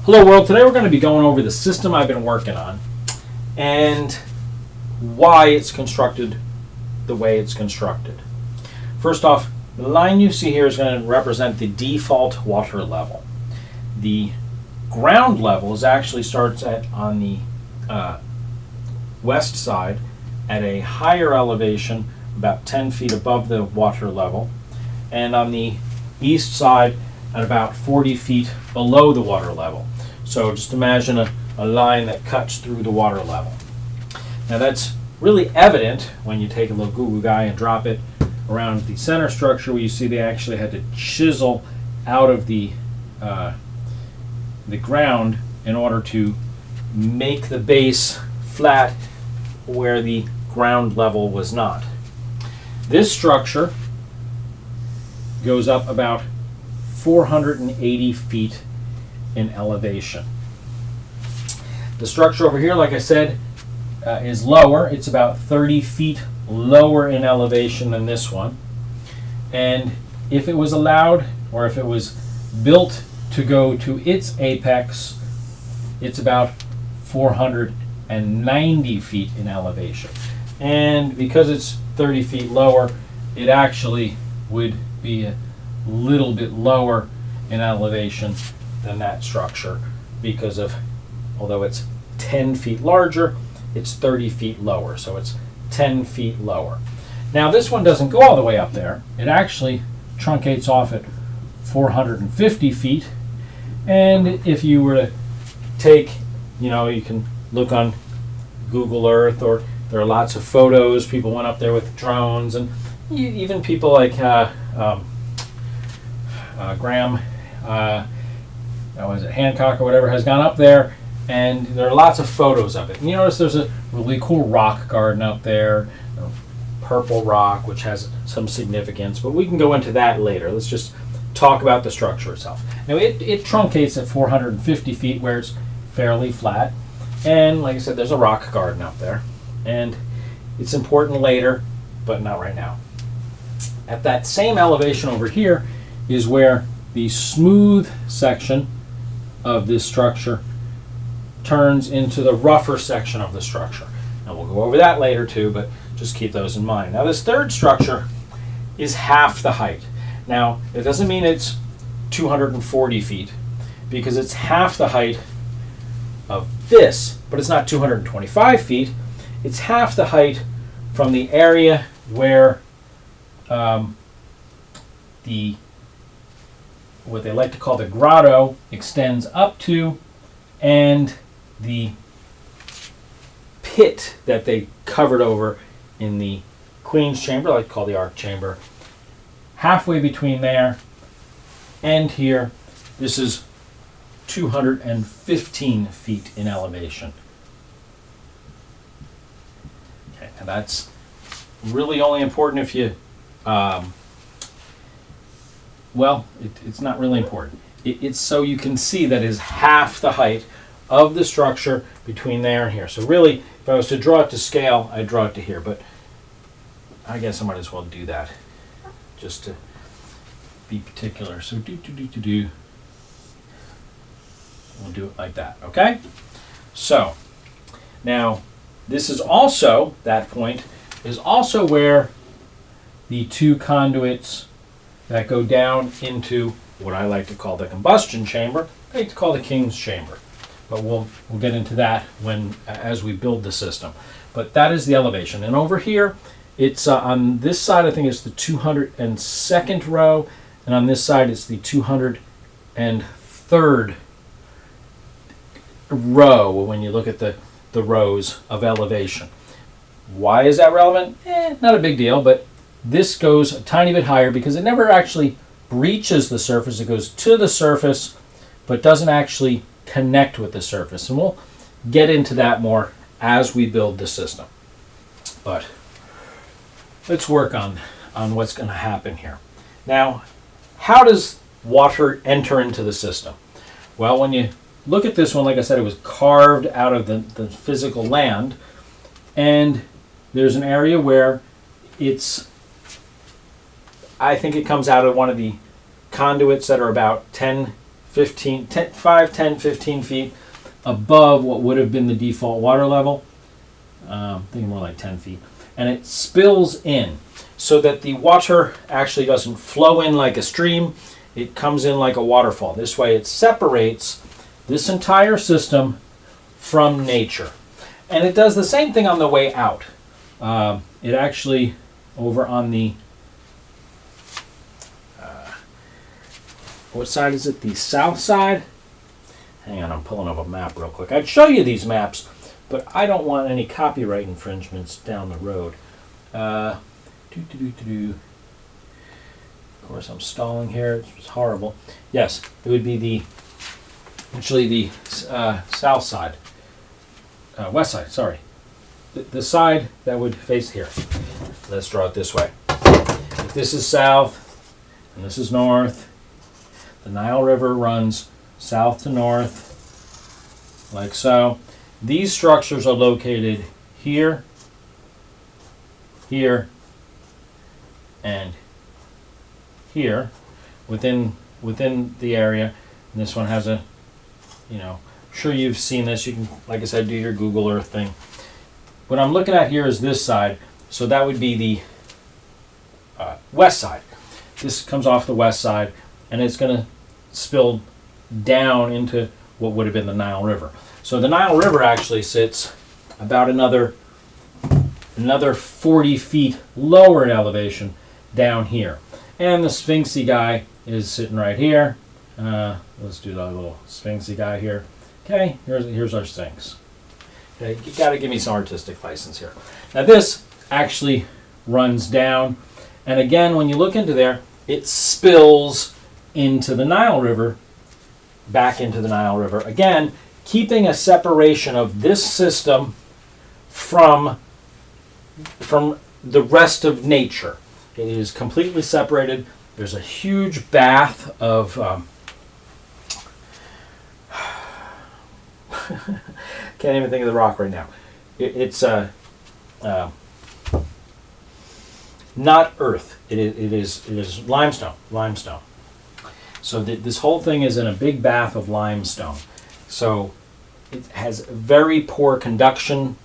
Hello world, today we're going to be going over the system I've been working on and why it's constructed the way it's constructed. First off, the line you see here is going to represent the default water level. The ground level actually starts on the west side at a higher elevation, about 10 feet above the water level, and on the east side at about 40 feet below the water level. So just imagine a line that cuts through the water level. Now that's really evident when you take a little goo-goo guy and drop it around the center structure, where you see they actually had to chisel out of the ground in order to make the base flat where the ground level was not. This structure goes up about 480 feet in elevation. The structure over here, like I said, is lower. It's about 30 feet lower in elevation than this one. And if it was allowed, or if it was built to go to its apex, it's about 490 feet in elevation. And because it's 30 feet lower, it actually would be a little bit lower in elevation than that structure, because of, although it's 10 feet larger, it's 30 feet lower, so it's 10 feet lower. Now this one doesn't go all the way up there. It actually truncates off at 450 feet, and if you were to take, you can look on Google Earth, or there are lots of photos. People went up there with drones, and even people like Graham, was it Hancock or whatever, has gone up there, and there are lots of photos of it. And you notice there's a really cool rock garden up there, purple rock, which has some significance, but we can go into that later. Let's just talk about the structure itself. Now it truncates at 450 feet, where it's fairly flat, and like I said, there's a rock garden up there, and it's important later, but not right now. At that same elevation over here is where the smooth section of this structure turns into the rougher section of the structure. And we'll go over that later too, but just keep those in mind. Now this third structure is half the height. Now it doesn't mean it's 240 feet, because it's half the height of this, but it's not 225 feet. It's half the height from the area where what they like to call the grotto extends up to, and the pit that they covered over in the Queen's Chamber, like to call the Ark Chamber. Halfway between there and here, this is 215 feet in elevation. Okay, and that's really only important if you it's not really important. It's so you can see that is half the height of the structure between there and here. So really, if I was to draw it to scale, I'd draw it to here, but I guess I might as well do that just to be particular. So we'll do it like that, okay? So now this is also, that point is also where the two conduits that go down into what I like to call the combustion chamber, I like to call the King's Chamber. But we'll get into that as we build the system. But that is the elevation. And over here, it's on this side, I think it's the 202nd row, and on this side it's the 203rd row when you look at the rows of elevation. Why is that relevant? Not a big deal, but this goes a tiny bit higher because it never actually breaches the surface. It goes to the surface, but doesn't actually connect with the surface. And we'll get into that more as we build the system. But let's work on what's going to happen here. Now, how does water enter into the system? Well, when you look at this one, like I said, it was carved out of the physical land, and there's an area where I think it comes out of one of the conduits that are about 10 15, 10, 5, 10, 15 feet above what would have been the default water level. I think more like 10 feet. And it spills in so that the water actually doesn't flow in like a stream. It comes in like a waterfall. This way it separates this entire system from nature. And it does the same thing on the way out. It actually, over on the, what side is it? The south side? Hang on, I'm pulling up a map real quick. I'd show you these maps, but I don't want any copyright infringements down the road. Of course, I'm stalling here. It's horrible. Yes, it would be actually the south side. West side, sorry. The side that would face here. Let's draw it this way. If this is south and this is north, the Nile River runs south to north, like so. These structures are located here, here, and here within the area. And this one has a, I'm sure you've seen this. You can, like I said, do your Google Earth thing. What I'm looking at here is this side. So that would be the west side. This comes off the west side, and it's going to spill down into what would have been the Nile River. So the Nile River actually sits about another 40 feet lower in elevation down here. And the Sphinxy guy is sitting right here. Let's do the little Sphinxy guy here. Okay, here's our Sphinx. Okay, you got to give me some artistic license here. Now this actually runs down, and again, when you look into there, it spills into the Nile River, back into the Nile River. Again, keeping a separation of this system from the rest of nature. It is completely separated. There's a huge bath of can't even think of the rock right now. It's not earth. It is limestone. So this whole thing is in a big bath of limestone. So it has very poor conductive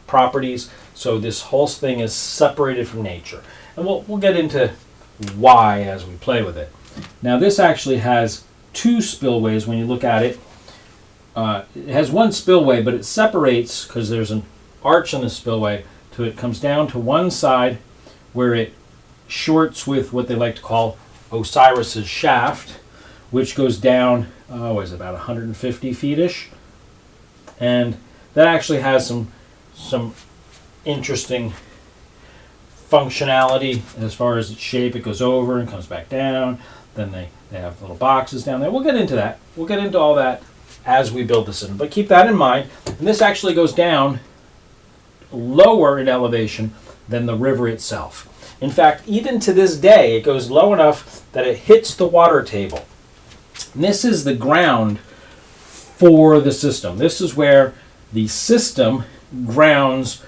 properties. So this whole thing is separated from nature, and we'll get into why as we play with it. Now this actually has two spillways. When you look at it, it has one spillway, but it separates because there's an arch in the spillway. It comes down to one side where it shorts with what they like to call Osiris's shaft, which goes down, is it about 150 feet-ish? And that actually has some interesting functionality as far as its shape. It goes over and comes back down. Then they have little boxes down there. We'll get into that. We'll get into all that as we build this in. But keep that in mind. And this actually goes down lower in elevation than the river itself. In fact, even to this day, it goes low enough that it hits the water table. And this is the ground for the system. This is where the system grounds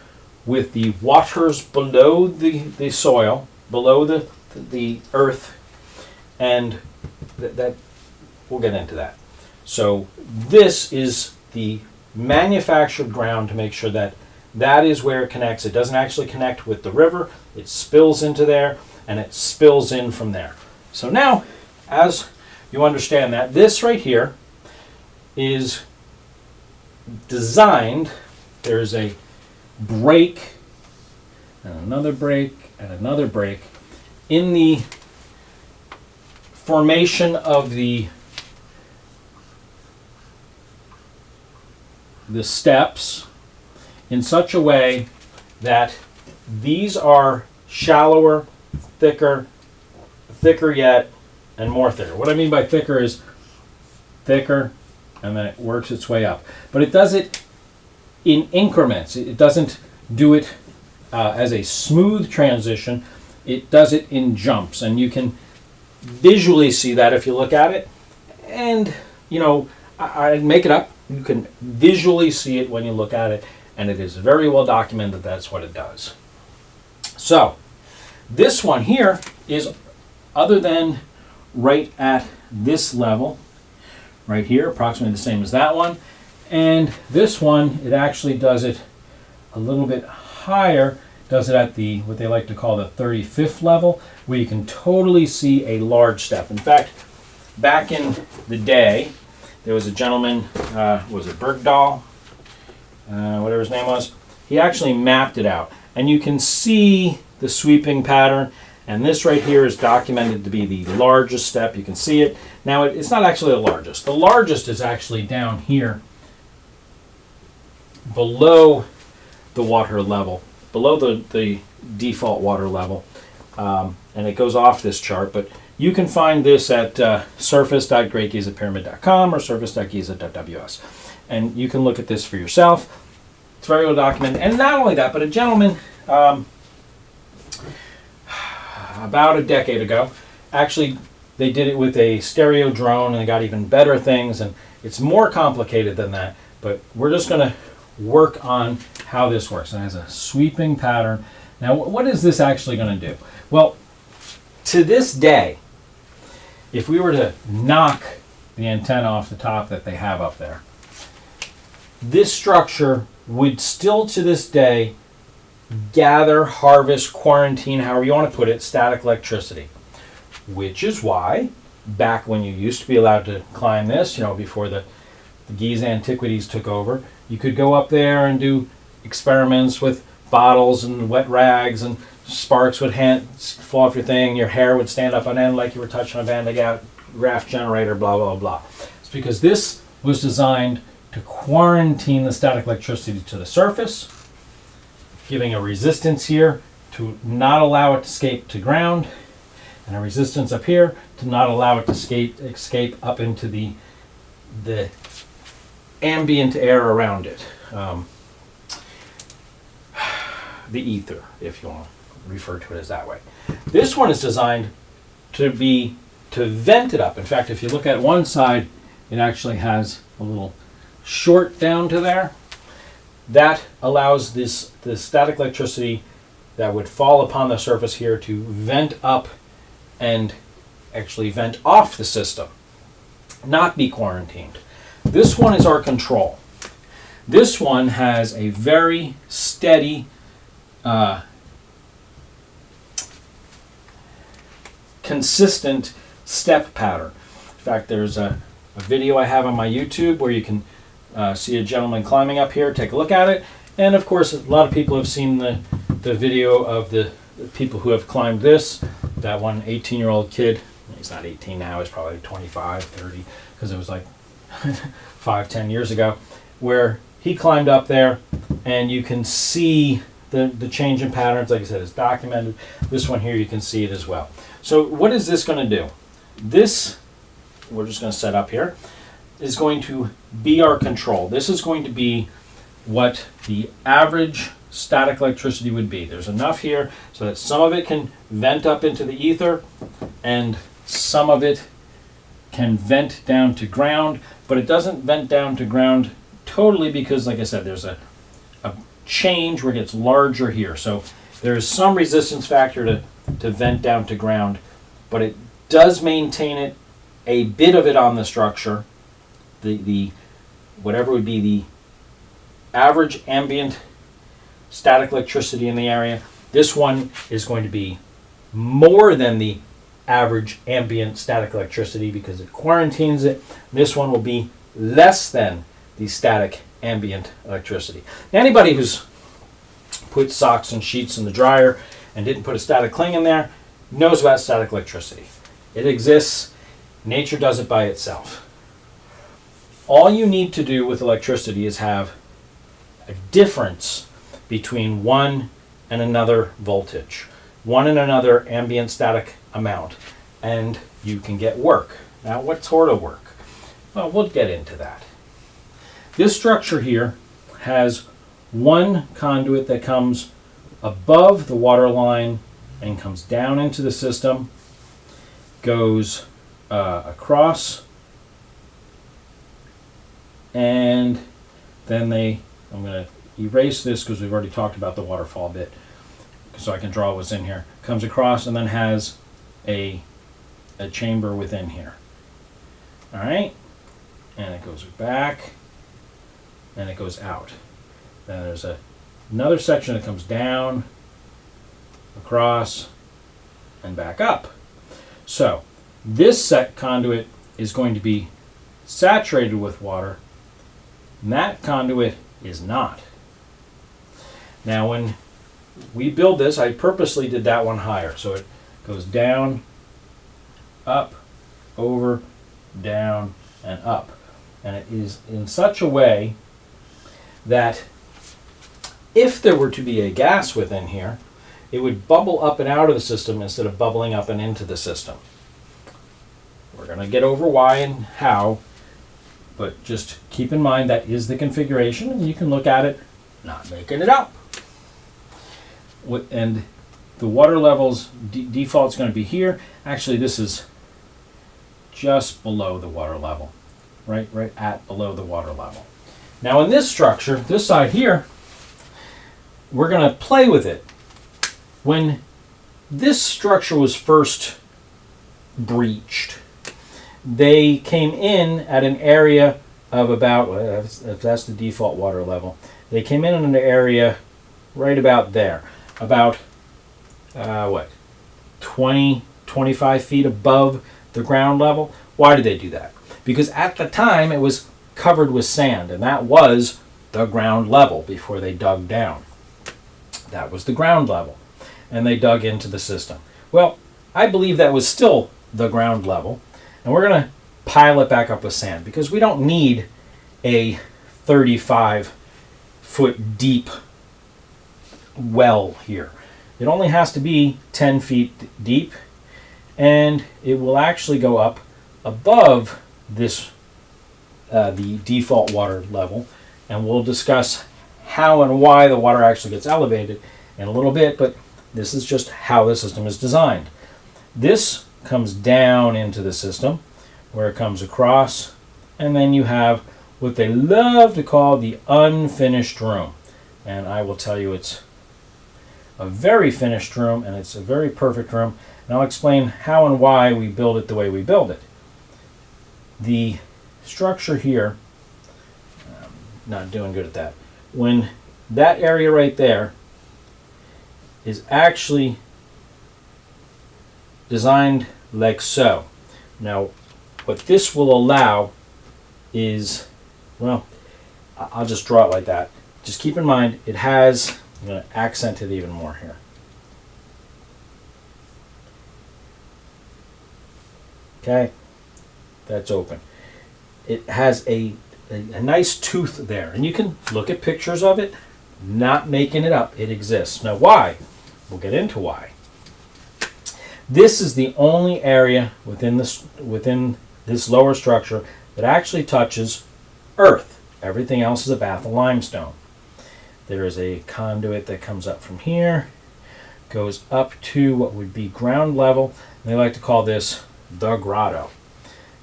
with the waters below the soil, below the earth, and that we'll get into that. So this is the manufactured ground to make sure that is where it connects. It doesn't actually connect with the river. It spills into there, and it spills in from there. So now, as you understand that, this right here is designed. There's a break, and another break, and another break in the formation of the steps in such a way that these are shallower, thicker yet, and more thicker. What I mean by thicker is thicker, and then it works its way up. But it does it in increments. It doesn't do it as a smooth transition. It does it in jumps, and you can visually see that if you look at it. And, I make it up. You can visually see it when you look at it, and it is very well documented that's what it does. So, this one here is, other than right at this level right here, approximately the same as that one. And this one, it actually does it a little bit higher, does it at the, what they like to call the 35th level, where you can totally see a large step. In fact, back in the day, there was a gentleman, was it Bergdahl? Whatever his name was. He actually mapped it out. And you can see the sweeping pattern. And this right here is documented to be the largest step. You can see it. Now, it's not actually the largest. The largest is actually down here below the water level, below the default water level. And it goes off this chart. But you can find this at surface.greatgizapyramid.com or surface.giza.ws. And you can look at this for yourself. It's very well documented. And not only that, but a gentleman about a decade ago, actually they did it with a stereo drone and they got even better things, and it's more complicated than that, but we're just going to work on how this works. And it has a sweeping pattern. Now, what is this actually going to do? Well, to this day, if we were to knock the antenna off the top that they have up there, this structure would still to this day gather, harvest, quarantine, however you want to put it, static electricity. Which is why, back when you used to be allowed to climb this, before the Giza Antiquities took over, you could go up there and do experiments with bottles and wet rags, and sparks would fall off your thing, your hair would stand up on end like you were touching a Van de Graaff generator, blah, blah, blah. It's because this was designed to quarantine the static electricity to the surface, giving a resistance here to not allow it to escape to ground, and a resistance up here to not allow it to escape up into the ambient air around it. The ether, if you want to refer to it as that way. This one is designed to vent it up. In fact, if you look at one side, it actually has a little short down to there. That allows the static electricity that would fall upon the surface here to vent up and actually vent off the system, not be quarantined. This one is our control. This one has a very steady consistent step pattern. In fact, there's a video I have on my YouTube where you can see a gentleman climbing up here. Take a look at it. And of course, a lot of people have seen the video of the people who have climbed this. That one 18-year-old kid, he's not 18 now, he's probably 25, 30, because it was like 5-10 years ago, where he climbed up there, and you can see the change in patterns. Like I said, it's documented. This one here, you can see it as well. So what is this going to do? This, we're just going to set up here, is going to be our control. This is going to be what the average static electricity would be. There's enough here so that some of it can vent up into the ether and some of it can vent down to ground, but it doesn't vent down to ground totally because, like I said, there's a change where it gets larger here. So there's some resistance factor to vent down to ground, but it does maintain it, a bit of it on the structure, the whatever would be the average ambient static electricity in the area. This one is going to be more than the average ambient static electricity because it quarantines it. This one will be less than the static ambient electricity. Now, anybody who's put socks and sheets in the dryer and didn't put a static cling in there knows about static electricity. It exists. Nature does it by itself. All you need to do with electricity is have a difference between one and another voltage, one and another ambient static amount, and you can get work. Now, what sort of work? Well, we'll get into that. This structure here has one conduit that comes above the water line and comes down into the system, goes across, and then I'm going to erase this because we've already talked about the waterfall bit, so I can draw what's in here. Comes across and then has a chamber within here. All right, and it goes back, and it goes out. Then there's another section that comes down, across, and back up. So this conduit is going to be saturated with water, and that conduit is not. Now when we build this, I purposely did that one higher, so it goes down, up, over, down, and up. And it is in such a way that if there were to be a gas within here, it would bubble up and out of the system instead of bubbling up and into the system. We're going to get over why and how, but just keep in mind that is the configuration, and you can look at it, not making it up. And the water levels default is going to be here. Actually, this is just below the water level, right at below the water level. Now in this structure, this side here, we're going to play with it. When this structure was first breached, they came in at an area of about, if that's the default water level, they came in an area right about there, about 20, 25 feet above the ground level. Why did they do that? Because at the time it was covered with sand, and that was the ground level before they dug down. That was the ground level, and they dug into the system. Well, I believe that was still the ground level, and we're going to pile it back up with sand because we don't need a 35-foot deep well here. It only has to be 10 feet deep, and it will actually go up above this the default water level, and we'll discuss how and why the water actually gets elevated in a little bit, but this is just how the system is designed. This comes down into the system where it comes across, and then you have what they love to call the unfinished room. And I will tell you it's a very finished room, and it's a very perfect room, and I'll explain how and why we build it the way we build it. The structure here, not doing good at that, when that area right there is actually designed like so. Now, what this will allow is, well, I'll just draw it like that. Just keep in mind, it has, I'm going to accent it even more here. Okay, that's open. It has a nice tooth there, and you can look at pictures of it, not making it up. It exists. Now, why? We'll get into why. This is the only area within this lower structure that actually touches earth. Everything else is a bath of limestone. There is a conduit that comes up from here, goes up to what would be ground level. They like to call this the grotto.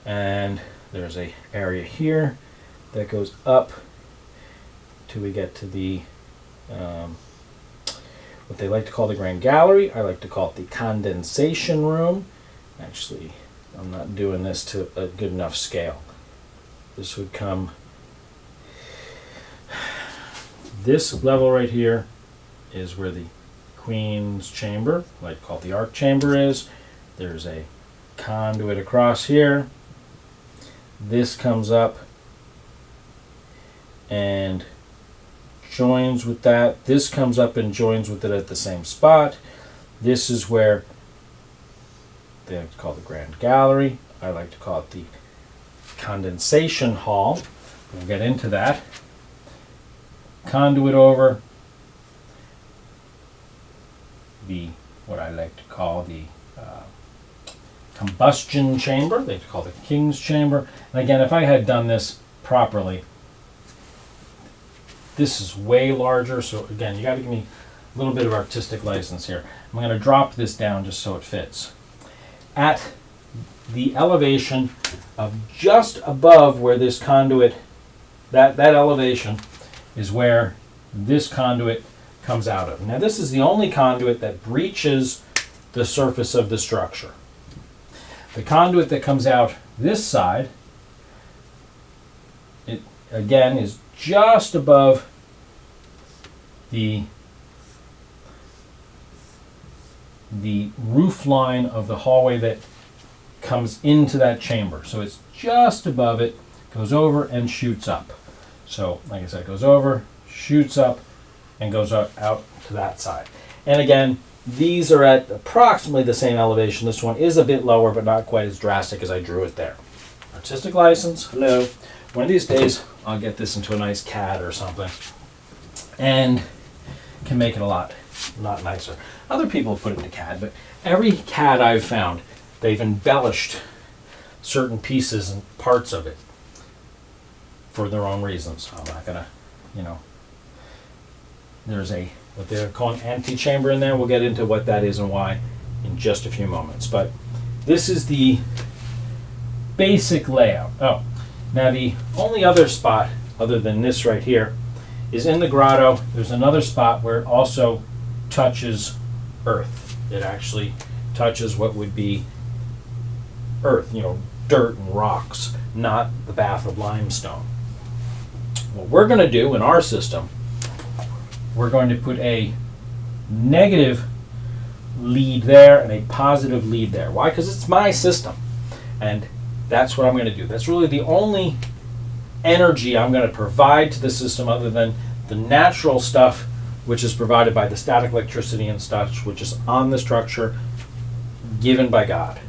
And there's a area here that goes up till we get to the what they like to call the Grand Gallery. I like to call it the condensation room. Actually, I'm not doing this to a good enough scale. This would come, this level right here is where the Queen's Chamber, I like to call it the Ark Chamber, is. There's a conduit across here. This comes up and joins with that. This comes up and joins with it at the same spot. This is where they like to call the Grand Gallery. I like to call it the Condensation Hall. We'll get into that. Conduit over the, what I like to call the combustion chamber. They call it the King's Chamber. And again, if I had done this properly, this is way larger. So again, you got to give me a little bit of artistic license here. I'm going to drop this down just so it fits. At the elevation of just above where this conduit, that elevation is where this conduit comes out of. Now this is the only conduit that breaches the surface of the structure. The conduit that comes out this side it again is just above the roof line of the hallway that comes into that chamber. So it's just above it, goes over and shoots up. So like I said, it goes over, shoots up, and goes out to that side. And again, these are at approximately the same elevation. This one is a bit lower, but not quite as drastic as I drew it there. Artistic license, hello. One of these days, I'll get this into a nice CAD or something, and can make it a lot nicer. Other people put it into CAD, but every CAD I've found, they've embellished certain pieces and parts of it for their own reasons. I'm not gonna, there's what they're calling antechamber in there. We'll get into what that is and why in just a few moments. But this is the basic layout. Oh, now the only other spot other than this right here is in the grotto. There's another spot where it also touches earth. It actually touches what would be earth, dirt and rocks, not the bath of limestone. What we're going to do in our system, we're going to put a negative lead there and a positive lead there. Why? Because it's my system. And that's what I'm going to do. That's really the only energy I'm going to provide to the system other than the natural stuff which is provided by the static electricity and such, which is on the structure given by God.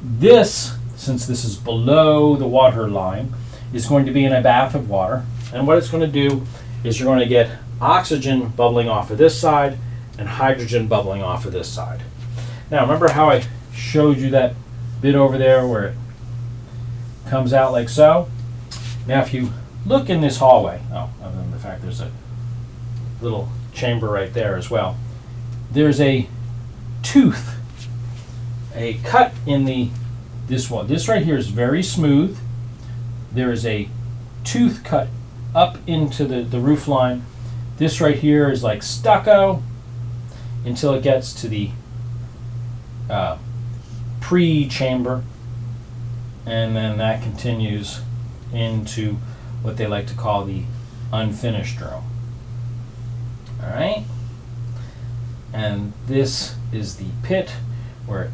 This, since this is below the water line, is going to be in a bath of water. And what it's going to do is you're going to get oxygen bubbling off of this side and hydrogen bubbling off of this side. Now, remember how I showed you that bit over there where it comes out like so? Now, if you look in this hallway, other than the fact there's a little chamber right there as well, there's a tooth, a cut in this wall. This right here is very smooth. There is a tooth cut up into the roof line. This right here is like stucco until it gets to the pre-chamber, and then that continues into what they like to call the unfinished room. All right, and this is the pit where it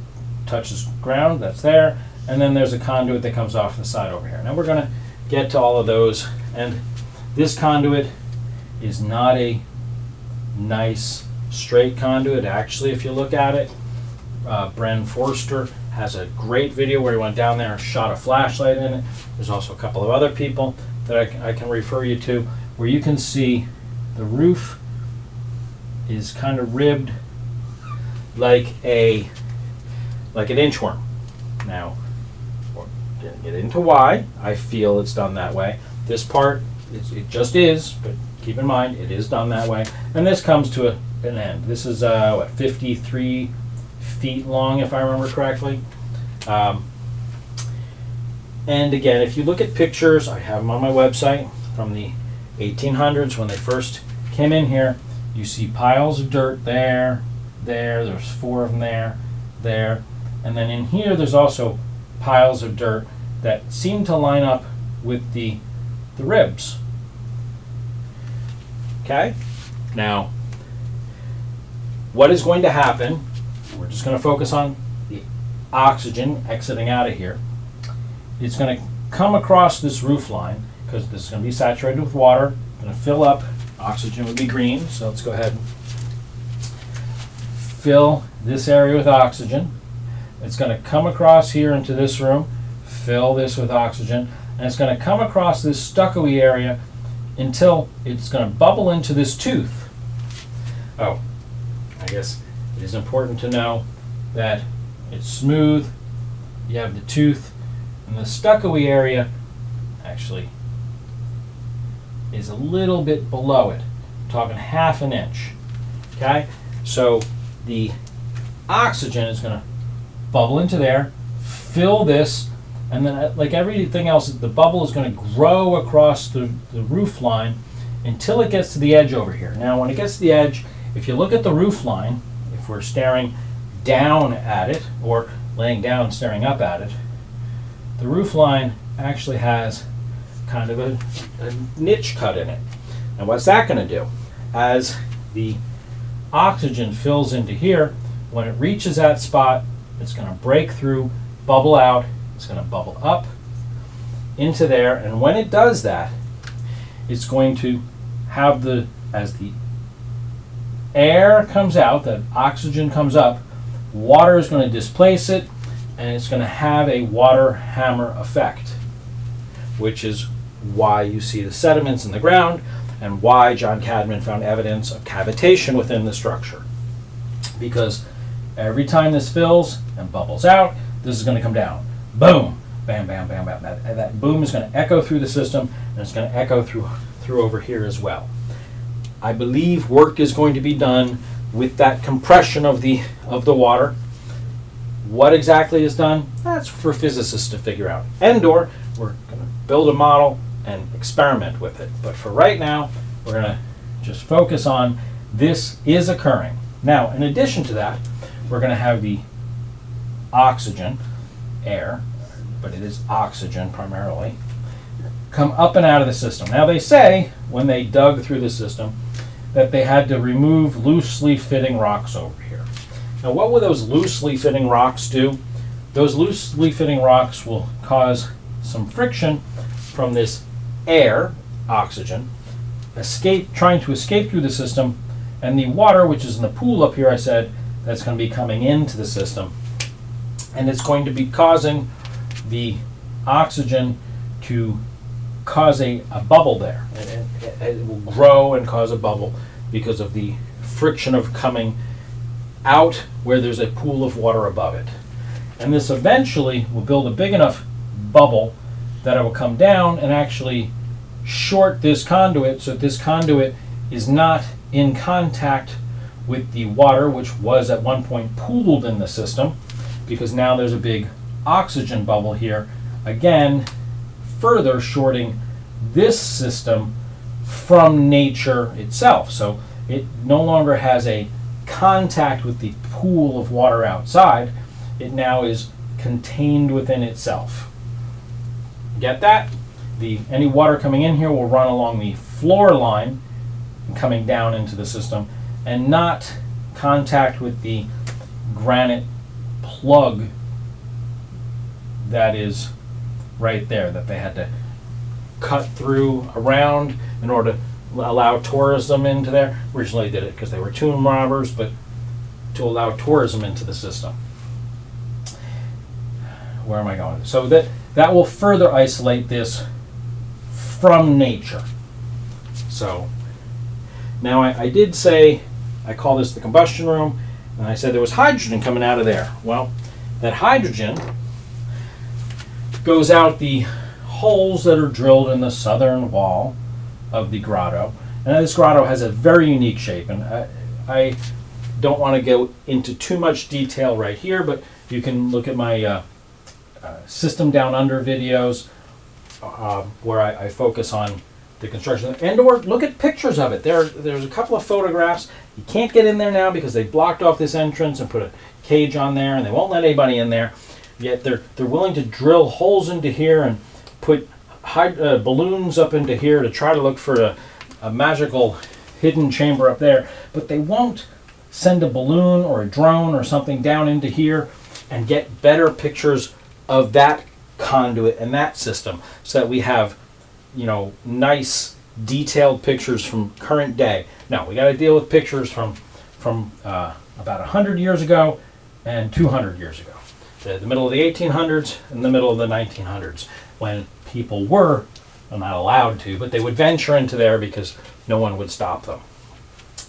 touches ground. That's there, and then there's a conduit that comes off the side over here. Now we're going to get to all of those, and this conduit is not a nice straight conduit. Actually, if you look at it, Bren Forster has a great video where he went down there and shot a flashlight in it. There's also a couple of other people that I can refer you to where you can see the roof is kind of ribbed like an inchworm. Now, we're going to get into why I feel it's done that way. This part, it just is, but keep in mind it is done that way. And this comes to an end. This is 53 feet long, if I remember correctly. And again, if you look at pictures, I have them on my website from the 1800s when they first came in here. You see piles of dirt there, there's 4 of them there, and then in here there's also piles of dirt that seem to line up with the ribs. Okay? Now, what is going to happen, we're just going to focus on the oxygen exiting out of here. It's going to come across this roof line because this is going to be saturated with water, going to fill up. Oxygen would be green, so let's go ahead and fill this area with oxygen. It's going to come across here into this room, fill this with oxygen, and it's going to come across this stucco-y area until it's going to bubble into this tooth. Oh, I guess it is important to know that it's smooth, you have the tooth, and the stucco-y area actually is a little bit below it. I'm talking ½ an inch. Okay? So the oxygen is going to bubble into there, fill this, and then like everything else, the bubble is going to grow across the roof line until it gets to the edge over here. Now when it gets to the edge, if you look at the roof line, if we're staring down at it or laying down and staring up at it, the roof line actually has kind of a niche cut in it. And what's that going to do? As the oxygen fills into here, when it reaches that spot, it's going to break through, bubble out, it's going to bubble up into there, and when it does that, it's going to have as the air comes out, the oxygen comes up, water is going to displace it, and it's going to have a water hammer effect, which is why you see the sediments in the ground and why John Cadman found evidence of cavitation within the structure. Because every time this fills and bubbles out, this is going to come down. Boom! Bam, bam, bam, bam. That boom is going to echo through the system, and it's going to echo through over here as well. I believe work is going to be done with that compression of the water. What exactly is done? That's for physicists to figure out. And/or we're going to build a model and experiment with it. But for right now, we're going to just focus on this is occurring. Now, in addition to that, we're going to have the oxygen, air, but it is oxygen primarily, come up and out of the system. Now, they say when they dug through the system that they had to remove loosely fitting rocks over here. Now, what will those loosely fitting rocks do? Those loosely fitting rocks will cause some friction from this air, oxygen, trying to escape through the system, and the water, which is in the pool up here, I said, that's going to be coming into the system. And it's going to be causing the oxygen to cause a bubble there. It will grow and cause a bubble because of the friction of coming out where there's a pool of water above it. And this eventually will build a big enough bubble that it will come down and actually short this conduit so that this conduit is not in contact with the water, which was at one point pooled in the system, because now there's a big oxygen bubble here, again further shorting this system from nature itself. So it no longer has a contact with the pool of water outside. It now is contained within itself. Get that? Any water coming in here will run along the floor line and coming down into the system, and not contact with the granite plug that is right there that they had to cut through around in order to allow tourism into there. Originally did it because they were tomb robbers, but to allow tourism into the system. Where am I going? So that will further isolate this from nature. So now I did say, I call this the combustion room, and I said there was hydrogen coming out of there. Well, that hydrogen goes out the holes that are drilled in the southern wall of the grotto. And this grotto has a very unique shape, and I don't want to go into too much detail right here, but you can look at my System Down Under videos where I focus on the construction, and/or look at pictures of it. There's a couple of photographs. You can't get in there now because they blocked off this entrance and put a cage on there, and they won't let anybody in there. Yet they're willing to drill holes into here and put balloons up into here to try to look for a magical hidden chamber up there. But they won't send a balloon or a drone or something down into here and get better pictures of that conduit and that system, so that we have, nice detailed pictures from current day. No, we got to deal with pictures from about 100 years ago and 200 years ago. The middle of the 1800s and the middle of the 1900s, when people were not allowed to, but they would venture into there because no one would stop them.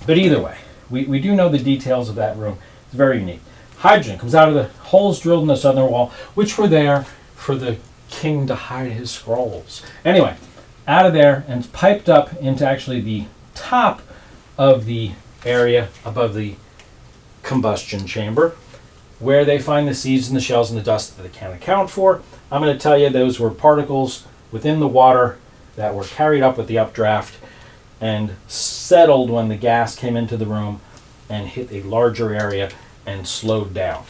But either way, we do know the details of that room. It's very unique. Hydrogen comes out of the holes drilled in the southern wall, which were there for the king to hide his scrolls. Anyway, out of there and piped up into actually the top of the area above the combustion chamber, where they find the seeds and the shells and the dust that they can't account for. I'm going to tell you those were particles within the water that were carried up with the updraft and settled when the gas came into the room and hit a larger area and slowed down.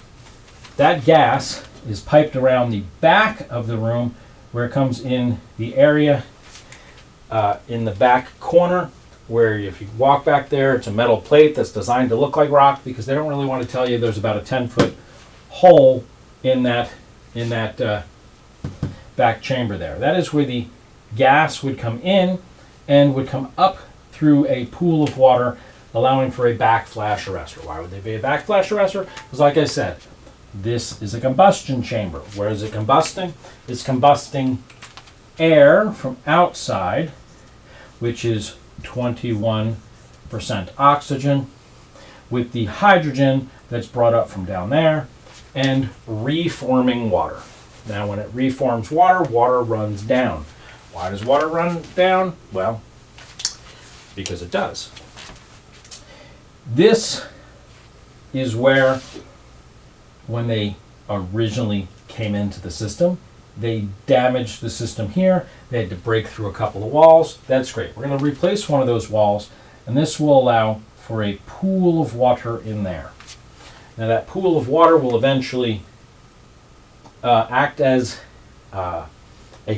That gas is piped around the back of the room where it comes in the area in the back corner, where if you walk back there, it's a metal plate that's designed to look like rock, because they don't really want to tell you there's about a 10-foot hole in that back chamber there. That is where the gas would come in and would come up through a pool of water, allowing for a backflash arrestor. Why would they be a backflash arrestor? Because like I said, this is a combustion chamber. Where is it combusting? It's combusting air from outside, which is 21% oxygen, with the hydrogen that's brought up from down there, and reforming water. Now when it reforms water, water runs down. Why does water run down? Well, because it does. This is where, when they originally came into the system, they damaged the system here. They had to break through a couple of walls. That's great. We're going to replace one of those walls, and this will allow for a pool of water in there. Now that pool of water will eventually act as a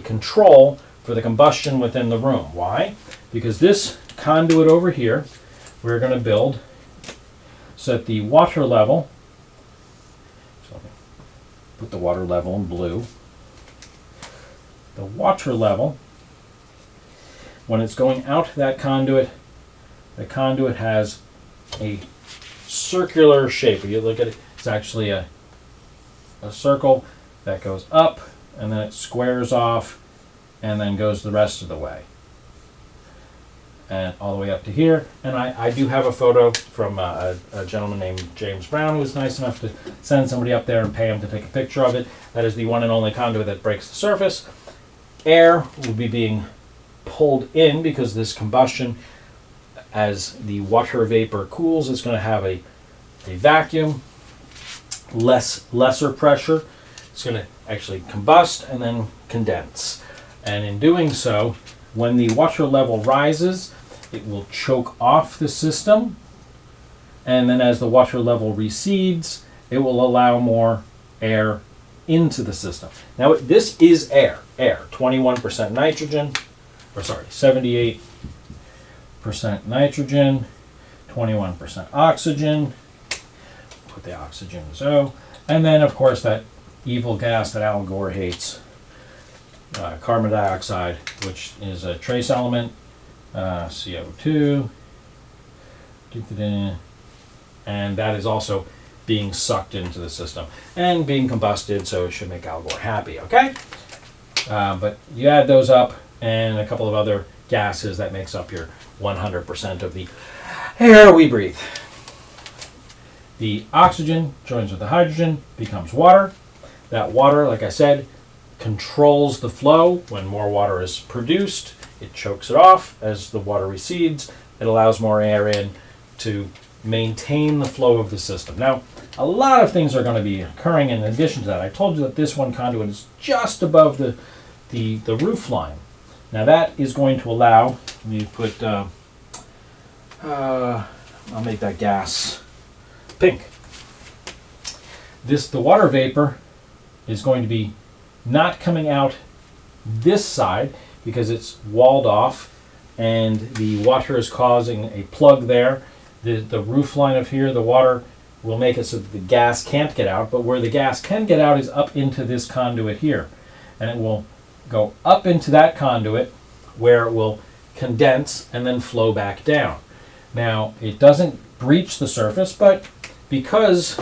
control for the combustion within the room. Why? Because this conduit over here, we're going to build so that the water level, so let me put the water level in blue. The water level, when it's going out that conduit, the conduit has a circular shape. If you look at it, it's actually a circle that goes up, and then it squares off, and then goes the rest of the way. And all the way up to here. And I do have a photo from a gentleman named James Brown, who was nice enough to send somebody up there and pay him to take a picture of it. That is the one and only conduit that breaks the surface. Air will be being pulled in, because this combustion, as the water vapor cools, is going to have a vacuum, lesser pressure. It's going to actually combust and then condense. And in doing so, when the water level rises, it will choke off the system, and then as the water level recedes, it will allow more air into the system. Now this is air, 21% nitrogen, or sorry, 78% nitrogen, 21% oxygen, put the oxygen so, and then of course that evil gas that Al Gore hates, carbon dioxide, which is a trace element, CO2, and that is also being sucked into the system and being combusted, so it should make Al Gore happy, okay? But you add those up and a couple of other gases, that makes up your 100% of the air we breathe. The oxygen joins with the hydrogen, becomes water. That water, like I said, controls the flow. When more water is produced, it chokes it off. As the water recedes, it allows more air in to maintain the flow of the system. Now, a lot of things are going to be occurring in addition to that. I told you that this one conduit is just above the roof line. Now that is going to allow me to put, I'll make that gas pink. The water vapor is going to be not coming out this side because it's walled off and the water is causing a plug there. The roof line of here, the water will make it so that the gas can't get out, but where the gas can get out is up into this conduit here. And it will go up into that conduit where it will condense and then flow back down. Now, it doesn't breach the surface, but because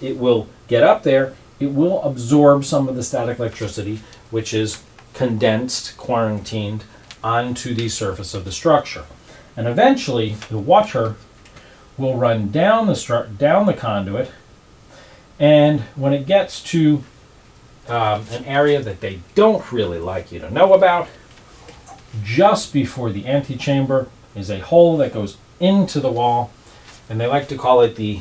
it will get up there, it will absorb some of the static electricity, which is condensed, quarantined onto the surface of the structure. And eventually, the water will run down the conduit, and when it gets to an area that they don't really like you to know about, just before the antechamber is a hole that goes into the wall, and they like to call it the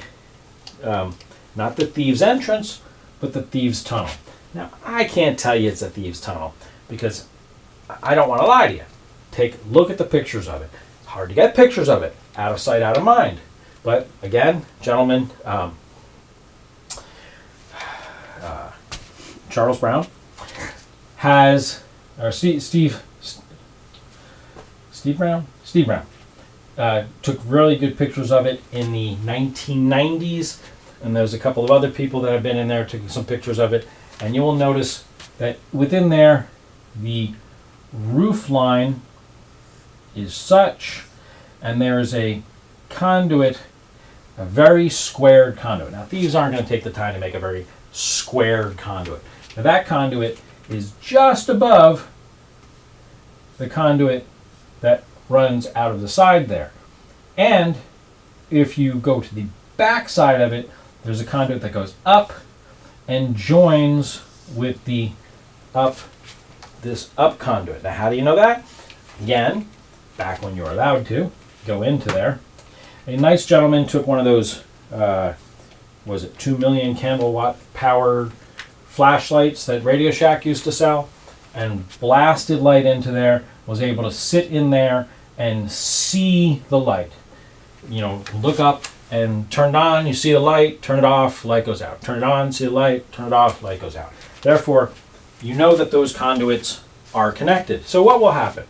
not the thieves' entrance, but the thieves' tunnel. Now, I can't tell you it's a thieves' tunnel because I don't want to lie to you. Take a look at the pictures of it. It's hard to get pictures of it. Out of sight, out of mind. But again, gentlemen, Charles Brown has, or Steve, Steve Brown? Steve Brown. Took really good pictures of it in the 1990s, and there's a couple of other people that have been in there taking some pictures of it, and you will notice that within there, the roof line is such, and there is a conduit, a very squared conduit. Now, thieves aren't going to take the time to make a very squared conduit. Now, that conduit is just above the conduit that runs out of the side there. And if you go to the back side of it, there's a conduit that goes up and joins with the this up conduit. Now, how do you know that? Again, back when you were allowed to go into there, a nice gentleman took one of those, was it 2 million candle watt powered flashlights that Radio Shack used to sell, and blasted light into there, was able to sit in there and see the light. You know, look up and turn it on, you see the light, turn it off, light goes out. Turn it on, see the light, turn it off, light goes out. Therefore, you know that those conduits are connected. So what will happen?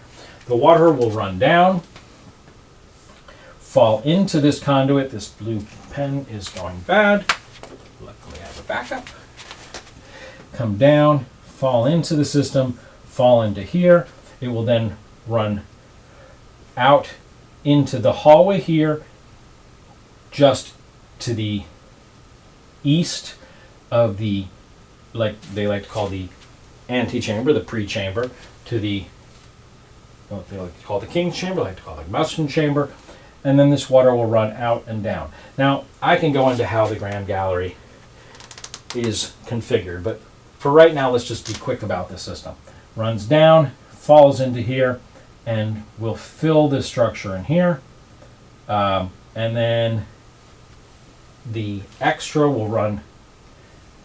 The water will run down, fall into this conduit. This blue pen is going bad. Luckily I have a backup. Come down, fall into the system, fall into here. It will then run out into the hallway here, just to the east of the, like they like to call the antechamber, the pre-chamber, to the, what they like to call the king's chamber, like to call it the mushroom chamber, and then this water will run out and down. Now, I can go into how the Grand Gallery is configured, but for right now, let's just be quick about this system. Runs down, falls into here, and will fill this structure in here. And then the extra will run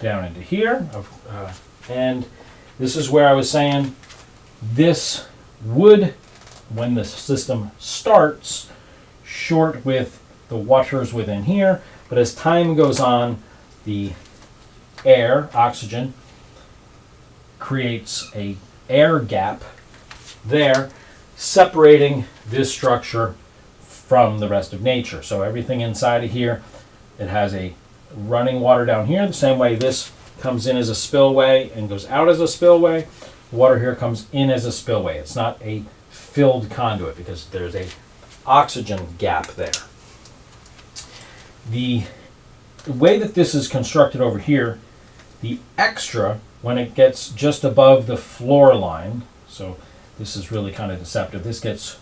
down into here. And this is where I was saying this would, when the system starts, short with the waters within here, but as time goes on, the air, oxygen, creates a air gap there, separating this structure from the rest of nature. So everything inside of here, it has a running water down here, the same way this comes in as a spillway and goes out as a spillway. Water here comes in as a spillway. It's not a filled conduit because there's a oxygen gap there. The way that this is constructed over here, the extra, when it gets just above the floor line, so this is really kind of deceptive, this gets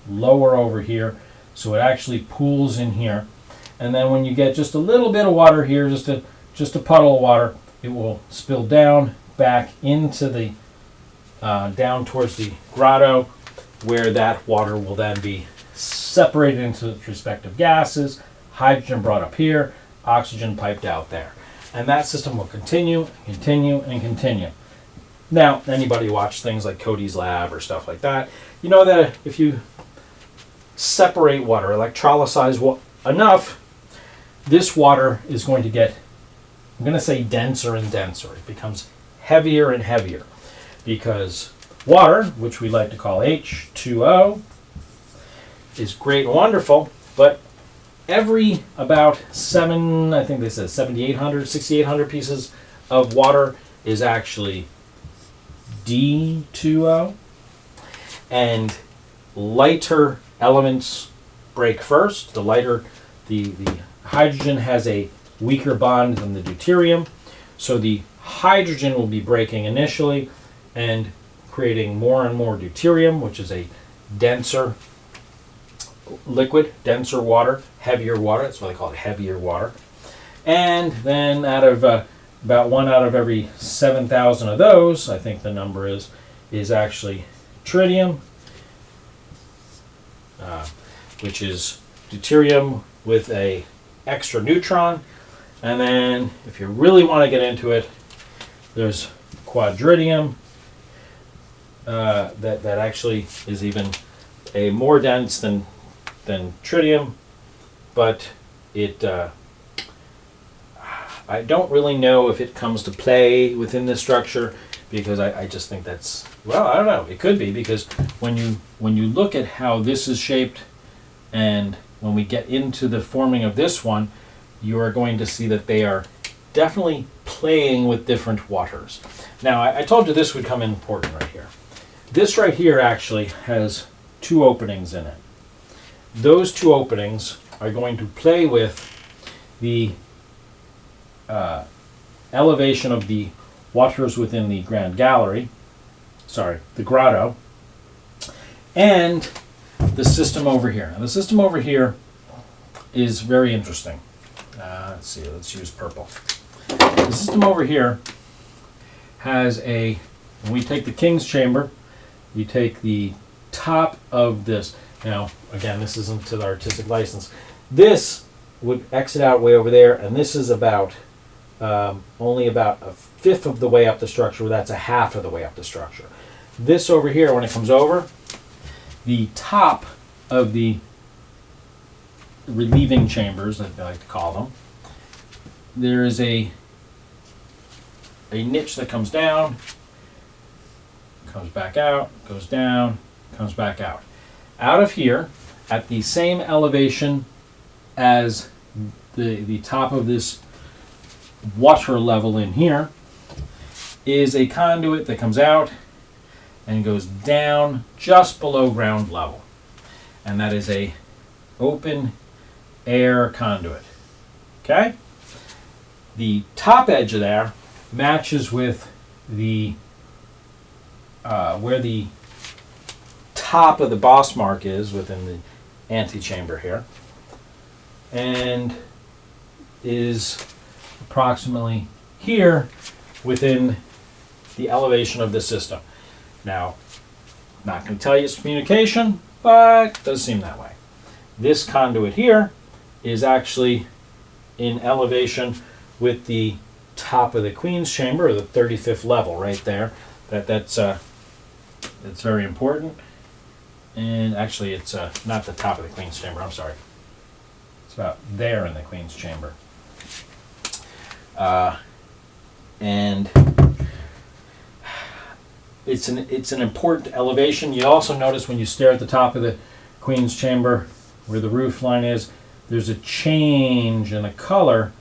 lower over here, so it actually pools in here. And then when you get just a little bit of water here, just a puddle of water, it will spill down back into the, down towards the grotto, where that water will then be separated into its respective gases, hydrogen brought up here, oxygen piped out there. And that system will continue, continue, and continue. Now, anybody watch things like Cody's Lab or stuff like that, you know that if you separate water, electrolyze enough, this water is going to get, I'm going to say denser and denser. It becomes heavier and heavier because water, which we like to call H2O, is great and wonderful, but every about 6,800 pieces of water is actually D2O, and lighter elements break first. The lighter, the hydrogen has a weaker bond than the deuterium, so the hydrogen will be breaking initially and creating more and more deuterium, which is a denser liquid, denser water, heavier water. That's why they call it heavier water. And then out of about 1 out of every 7,000 of those, I think the number is actually tritium, which is deuterium with a extra neutron. And then if you really want to get into it, there's quadridium that actually is even a more dense than tritium, but it I don't really know if it comes to play within this structure because I just think that's, well, I don't know, it could be, because when you look at how this is shaped, and when we get into the forming of this one, you are going to see that they are definitely playing with different waters. Now, I told you this would come in important right here. This right here actually has two openings in it. Those two openings are going to play with the elevation of the waters within the Grand Gallery, the grotto, and the system over here. Now, the system over here is very interesting. Let's see, let's use purple. The system over here has when we take the King's Chamber, we take the top of this. Now, again, this isn't to the artistic license. This would exit out way over there, and this is about only about a fifth of the way up the structure. That's a half of the way up the structure. This over here, when it comes over, the top of the relieving chambers, I like to call them, there is a niche that comes down, comes back out, goes down, comes back out. Out of here, at the same elevation as the top of this water level in here, is a conduit that comes out and goes down just below ground level. And that is a open air conduit. Okay? The top edge of there matches with the where the top of the boss mark is within the antechamber here, and is approximately here within the elevation of the system. Now, not going to tell you it's communication, but it does seem that way. This conduit here is actually in elevation with the top of the Queen's Chamber, or the 35th level right there. That's very important. And actually, it's not the top of the Queen's Chamber, I'm sorry. It's about there in the Queen's Chamber. And it's an important elevation. You also notice when you stare at the top of the Queen's Chamber, where the roof line is, there's a change in the color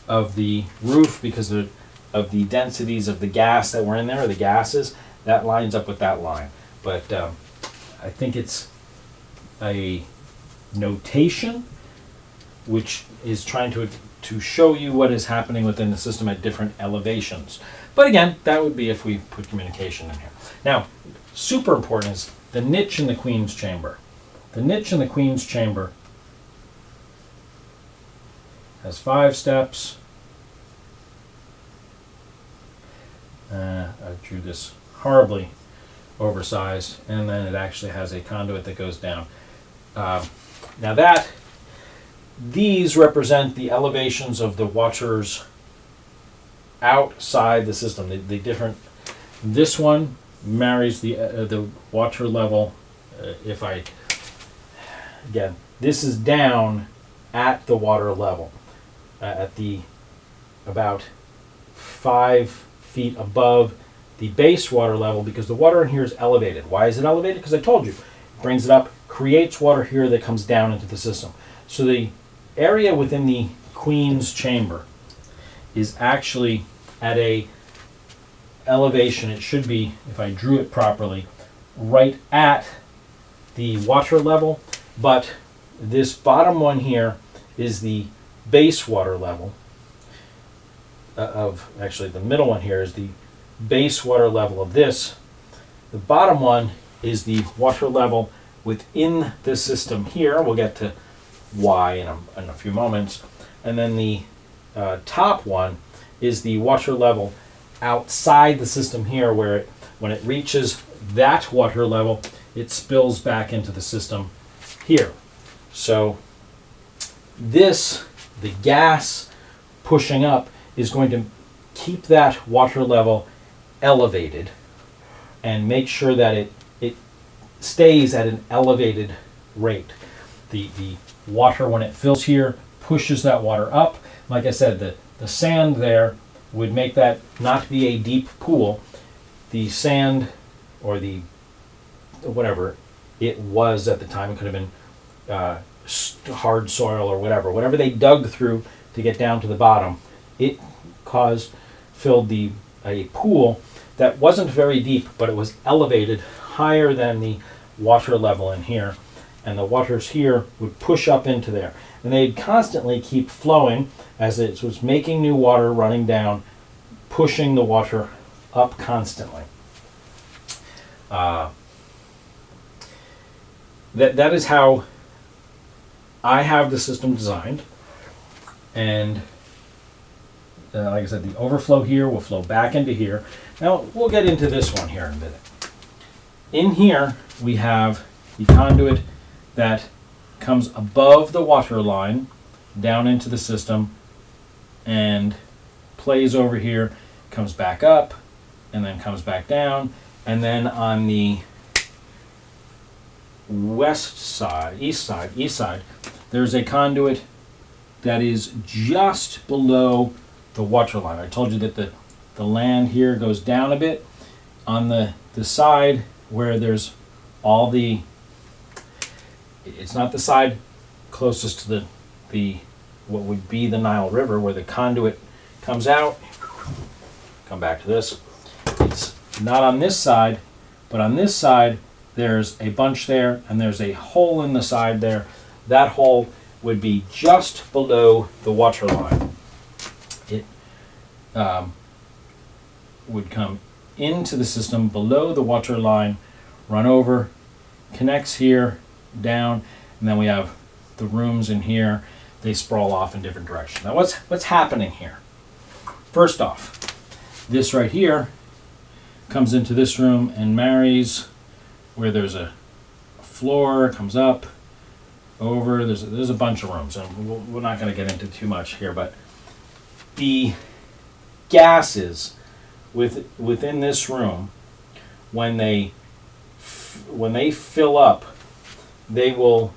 of the roof because of the densities of the gas that were in there, or the gases. That lines up with that line. But I think it's a notation which is trying to show you what is happening within the system at different elevations. But again, that would be if we put communication in here. Now, super important is the niche in the Queen's Chamber. The niche in the Queen's Chamber has 5 steps. I drew this horribly oversized, and then it actually has a conduit that goes down. Now these represent the elevations of the waters outside the system. The different. This one marries the water level. Again, this is down at the water level, at the about 5 feet above the base water level, because the water in here is elevated. Why is it elevated? Because I told you, it brings it up, creates water here that comes down into the system. So the area within the Queen's Chamber is actually at a elevation, it should be, if I drew it properly, right at the water level, but this bottom one here is the base water level actually the middle one here is the base water level of this. The bottom one is the water level within the system here. We'll get to why in a few moments. And then the top one is the water level outside the system here, where when it reaches that water level, it spills back into the system here. So the gas pushing up is going to keep that water level elevated and make sure that it stays at an elevated rate. The water, when it fills here, pushes that water up. Like I said, the sand there would make that not be a deep pool. the sand or the whatever it was at the time, it could have been hard soil or whatever they dug through to get down to the bottom, it filled a pool that wasn't very deep, but it was elevated higher than the water level in here, and the waters here would push up into there, and they'd constantly keep flowing as it was making new water running down, pushing the water up constantly. That is how I have the system designed, and like I said, the overflow here will flow back into here. Now we'll get into this one here in a minute. In here we have the conduit that comes above the water line down into the system and plays over here, comes back up, and then comes back down, and then on the east side, there's a conduit that is just below the water line. I told you that the land here goes down a bit. On the side where there's all the, it's not the side closest to the what would be the Nile River where the conduit comes out. Come back to this. It's not on this side, but on this side there's a bunch there, and there's a hole in the side there. That hole would be just below the water line. It would come into the system below the water line, run over, connects here, down, and then we have the rooms in here. They sprawl off in different directions. Now what's happening here? First off, this right here comes into this room and marries where there's a floor, comes up, over, there's a bunch of rooms, and we're not going to get into too much here, but the gases within this room, when they fill up, they will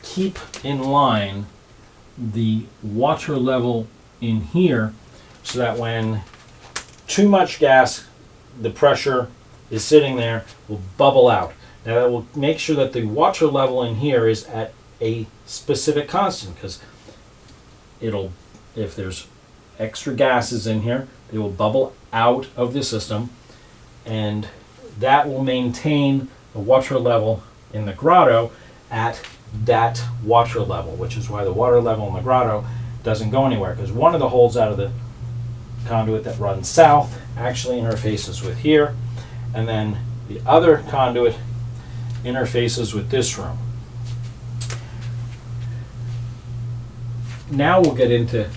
keep in line the water level in here, so that when too much gas, the pressure is sitting there, will bubble out. Now that will make sure that the water level in here is at a specific constant, because if there's extra gases in here, they will bubble out of the system, and that will maintain the water level in the grotto at that water level, which is why the water level in the grotto doesn't go anywhere, because one of the holes out of the conduit that runs south actually interfaces with here, and then the other conduit interfaces with this room. Now we'll get into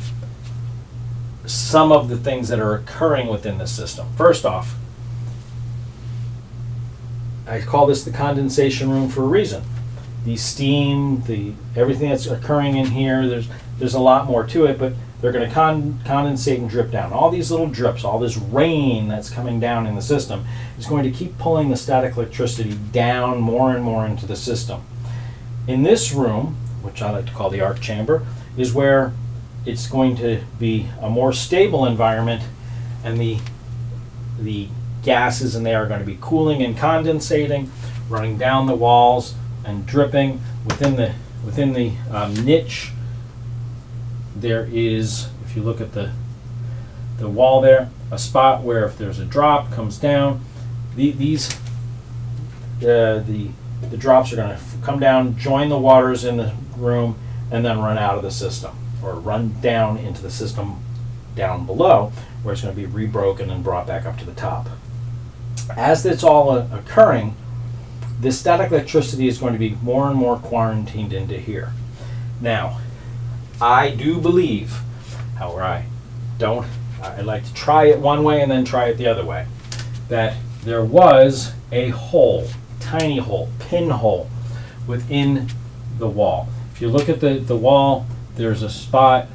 some of the things that are occurring within the system. First off, I call this the condensation room for a reason. The steam, everything that's occurring in here, there's a lot more to it, but they're going to condensate and drip down. All these little drips, all this rain that's coming down in the system is going to keep pulling the static electricity down more and more into the system. In this room, which I like to call the arc chamber, is where it's going to be a more stable environment, and the gases in there are going to be cooling and condensating, running down the walls and dripping. Within the niche, there is, if you look at the wall there, a spot where if there's a drop, comes down. The drops are going to come down, join the waters in the room, and then run out of the system, or run down into the system down below, where it's going to be rebroken and brought back up to the top. As that's all occurring, the static electricity is going to be more and more quarantined into here. Now, I do believe, however, I like to try it one way and then try it the other way, that there was a hole, tiny hole, pinhole within the wall. If you look at the wall, there's a spot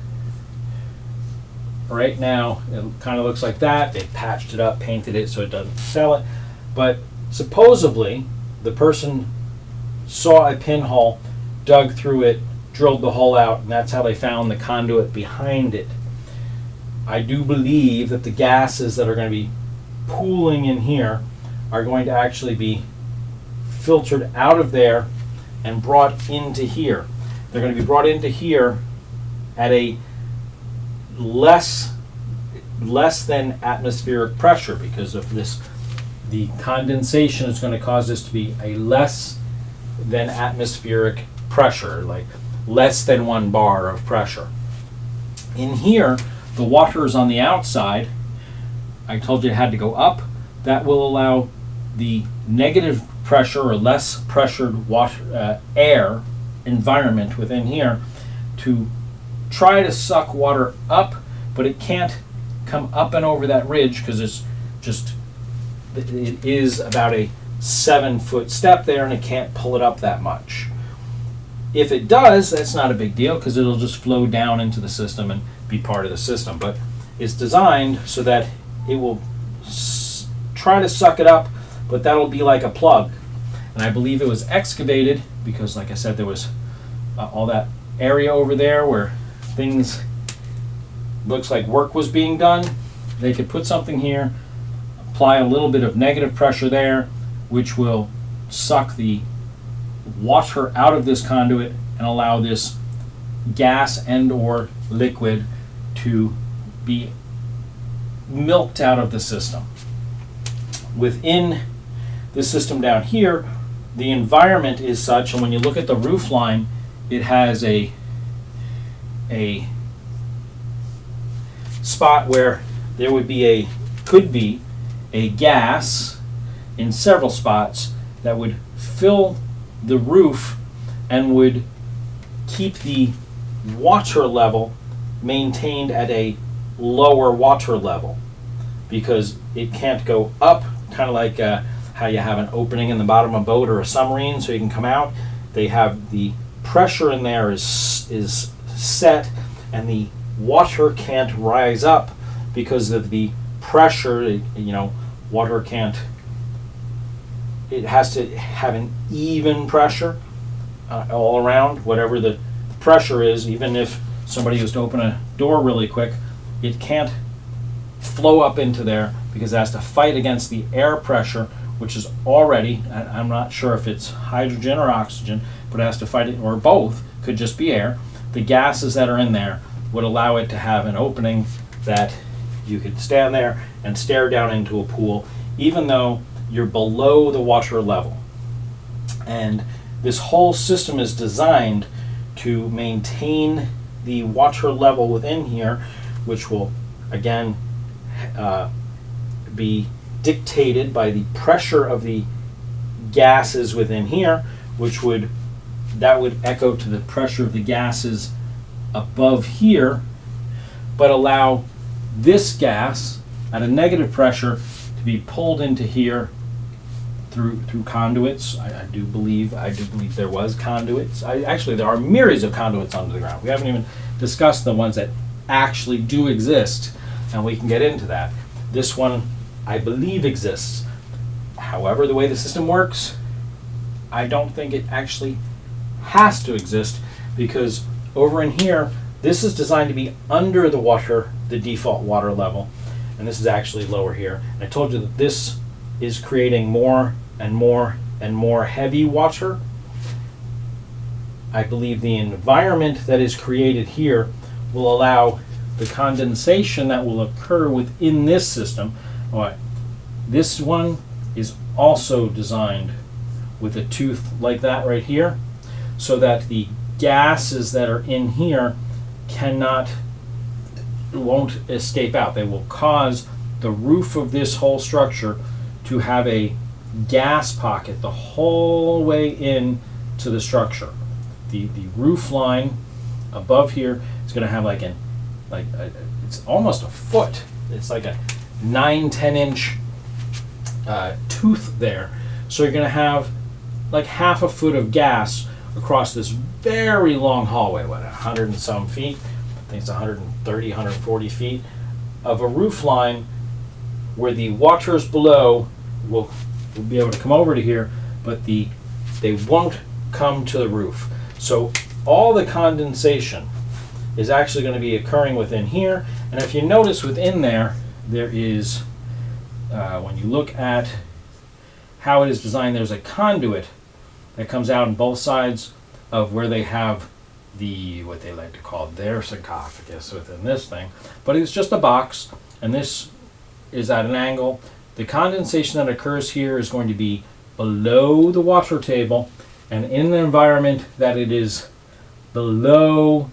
right now. It kind of looks like that. They patched it up, painted it so it doesn't sell it. But supposedly, the person saw a pinhole, dug through it, drilled the hole out, and that's how they found the conduit behind it. I do believe that the gases that are going to be pooling in here are going to actually be filtered out of there and brought into here. They're going to be brought into here at a less than atmospheric pressure because of this. The condensation is going to cause this to be a less than atmospheric pressure, like less than 1 bar of pressure. In here, the water is on the outside. I told you it had to go up. That will allow the negative pressure or less pressured water, air environment within here to try to suck water up, but it can't come up and over that ridge because it is about a 7-foot step there and it can't pull it up that much. If it does, that's not a big deal because it'll just flow down into the system and be part of the system. But it's designed so that it will try to suck it up, but that'll be like a plug. And I believe it was excavated because, like I said, there was all that area over there where things looks like work was being done. They could put something here, apply a little bit of negative pressure there, which will suck the water out of this conduit and allow this gas and or liquid to be milked out of the system. Within the system down here, the environment is such, and when you look at the roof line, it has a spot where there would be could be a gas in several spots that would fill the roof and would keep the water level maintained at a lower water level because it can't go up, kind of like how you have an opening in the bottom of a boat or a submarine so you can come out. They have the pressure in there is set and the water can't rise up because of the pressure. Water can't, it has to have an even pressure all around, whatever the pressure is. Even if somebody was to open a door really quick, it can't flow up into there because it has to fight against the air pressure, which is already, I'm not sure if it's hydrogen or oxygen, but it has to fight it, or both, could just be air. The gases that are in there would allow it to have an opening that you could stand there and stare down into a pool, even though you're below the water level. And this whole system is designed to maintain the water level within here, which will, again, be dictated by the pressure of the gases within here, that would echo to the pressure of the gases above here, but allow this gas at a negative pressure to be pulled into here through conduits. I do believe there was conduits. Actually, there are myriads of conduits under the ground. We haven't even discussed the ones that actually do exist, and we can get into that. This one, I believe, exists. However, the way the system works, I don't think it actually has to exist because over in here, this is designed to be under the default water level, and this is actually lower here. And I told you that this is creating more and more and more heavy water. I believe the environment that is created here will allow the condensation that will occur within this system. This one is also designed with a tooth like that right here, so that the gases that are in here won't escape out. They will cause the roof of this whole structure to have a gas pocket the whole way in to the structure. The roof line above here is going to have it's almost a foot. It's like a 9-10 inch tooth there. So you're going to have like half a foot of gas across this very long hallway, 100 and some feet, I think it's 130, 140 feet of a roof line where the waters below will be able to come over to here, but they won't come to the roof. So all the condensation is actually going to be occurring within here, and if you notice within there is when you look at how it is designed, there's a conduit that comes out on both sides of where they have the, what they like to call their sarcophagus within this thing. But it's just a box, and this is at an angle. The condensation that occurs here is going to be below the water table, and in an environment that it is below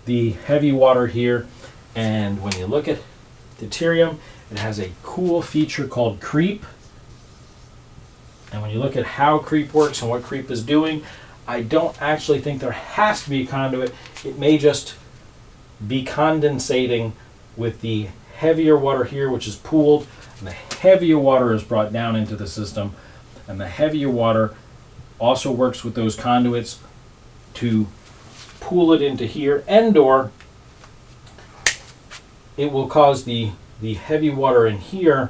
the heavy water here. And when you look at deuterium, it has a cool feature called creep. And when you look at how creep works and what creep is doing, I don't actually think there has to be a conduit. It may just be condensating with the heavier water here, which is pooled, and the heavier water is brought down into the system. And the heavier water also works with those conduits to pool it into here, and/or it will cause the heavy water in here.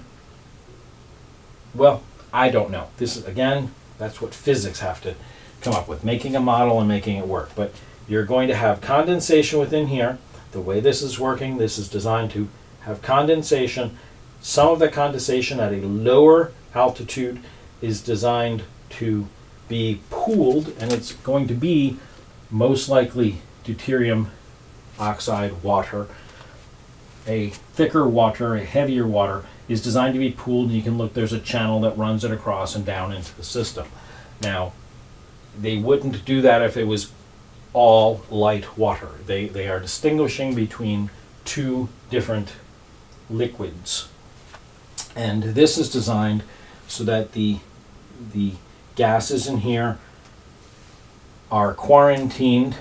Well, I don't know. This is, again, that's what physics have to come up with, making a model and making it work. But you're going to have condensation within here. The way this is working, this is designed to have condensation. Some of the condensation at a lower altitude is designed to be pooled, and it's going to be most likely deuterium oxide water. A thicker water, a heavier water, is designed to be pooled, and you can look, there's a channel that runs it across and down into the system. Now, they wouldn't do that if it was all light water. They are distinguishing between two different liquids. And this is designed so that the gases in here are quarantined.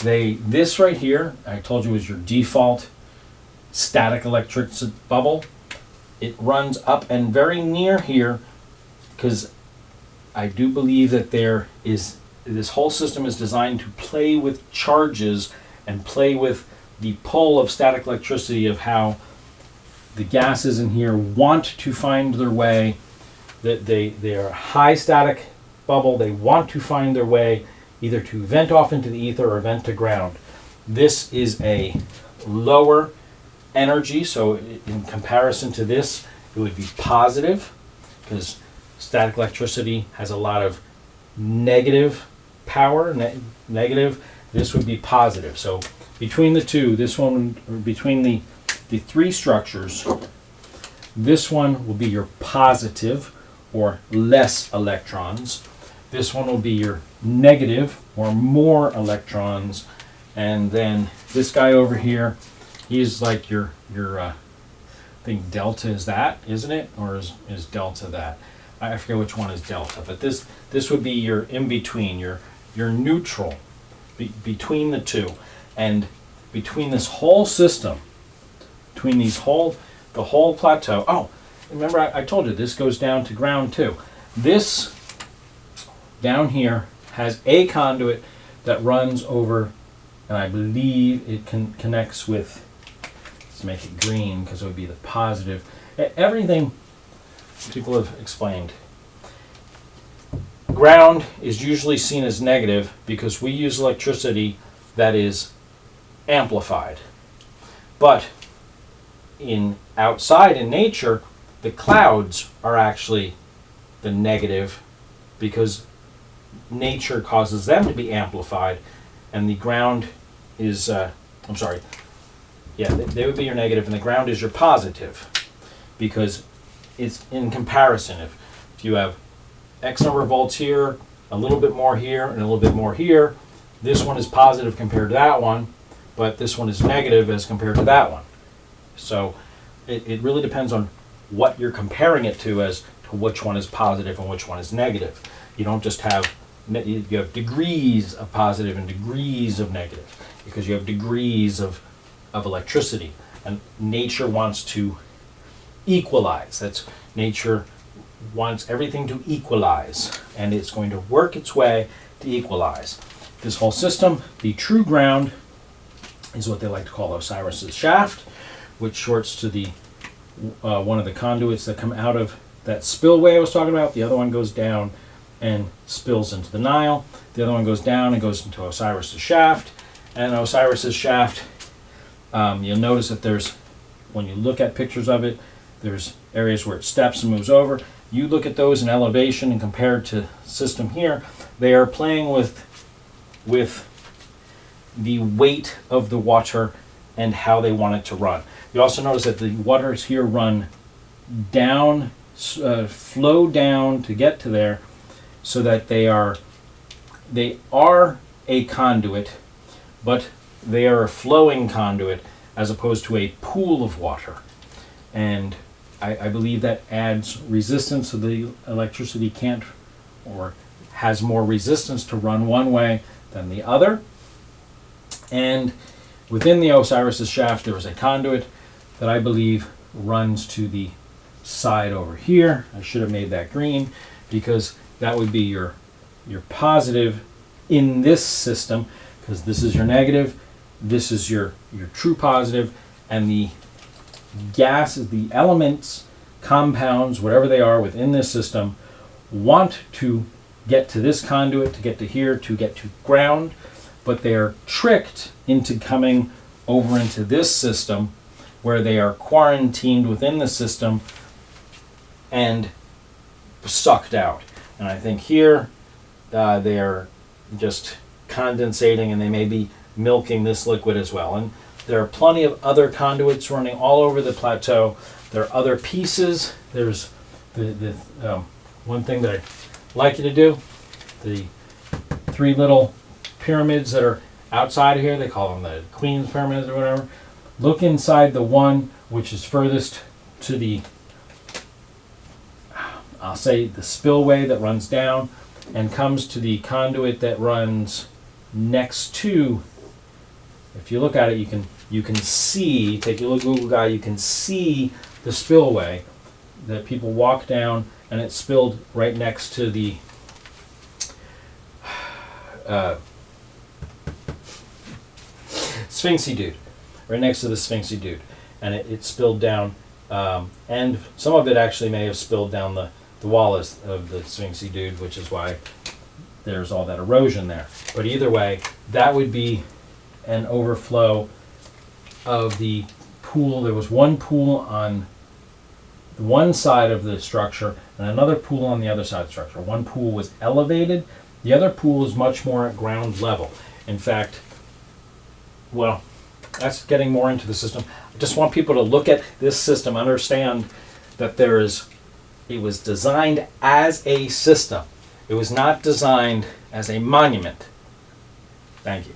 This right here, I told you, is your default static electric bubble. It runs up and very near here, because I do believe that this whole system is designed to play with charges and play with the pull of static electricity, of how the gases in here want to find their way, that they are a high static bubble. They want to find their way either to vent off into the ether or vent to ground. This is a lower energy, so in comparison to this, it would be positive, because static electricity has a lot of negative power, negative. This would be positive. So between the two, this one, between the three structures, this one will be your positive or less electrons. This one will be your negative or more electrons. And then this guy over here, he's like your I think delta is that, isn't it? Or is delta that? I forget which one is delta, but this would be your in-between, your neutral between the two. And between this whole system, between the whole plateau. Oh, remember I told you this goes down to ground too. This down here has a conduit that runs over, and I believe it connects with, let's make it green because it would be the positive. Everything people have explained. Ground is usually seen as negative because we use electricity that is amplified. But outside in nature, the clouds are actually the negative, because nature causes them to be amplified, and the ground is, they would be your negative, and the ground is your positive, because it's in comparison. If you have X number of volts here, a little bit more here, and a little bit more here, this one is positive compared to that one, but this one is negative as compared to that one. So it really depends on what you're comparing it to as to which one is positive and which one is negative. You don't just have, you have degrees of positive and degrees of negative, because you have degrees of electricity, and nature wants to equalize. That's nature wants everything to equalize, and it's going to work its way to equalize. This whole system, the true ground, is what they like to call Osiris's shaft, which shorts to the one of the conduits that come out of that spillway I was talking about. The other one goes down and spills into the Nile. The other one goes down and goes into Osiris's shaft. And Osiris's shaft, you'll notice that there's, when you look at pictures of it, there's areas where it steps and moves over. You look at those in elevation and compare it to system here, they are playing with the weight of the water and how they want it to run. You also notice that the waters here run down, flow down to get to there, so that they are a conduit, but they are a flowing conduit as opposed to a pool of water. And I believe that adds resistance, so the electricity can't, or has more resistance to run one way than the other. And within the Osiris' shaft, there is a conduit that I believe runs to the side over here. I should have made that green, because that would be your positive in this system, because this is your negative, this is your true positive, and the gases, the elements, compounds, whatever they are within this system, want to get to this conduit, to get to here, to get to ground, but they are tricked into coming over into this system, where they are quarantined within the system and sucked out. And I think here they are just condensating, and they may be milking this liquid as well. And there are plenty of other conduits running all over the plateau. There are other pieces. There's the one thing that I'd like you to do, the 3 little pyramids that are outside of here, they call them the Queen's Pyramids or whatever. Look inside the one which is furthest to the, I'll say, the spillway that runs down and comes to the conduit that runs next to. If you look at it, you can see, take a look, Google guy, you can see the spillway that people walk down, and it's spilled right next to the Sphinxy dude, right next to the Sphinxy dude, and it spilled down, and some of it actually may have spilled down the wall of the Sphinxy dude, which is why there's all that erosion there. But either way, that would be an overflow of the pool. There was one pool on one side of the structure and another pool on the other side of the structure. One pool was elevated, the other pool is much more at ground level. In fact, well, that's getting more into the system. I just want people to look at this system, understand that it was designed as a system. It was not designed as a monument. Thank you.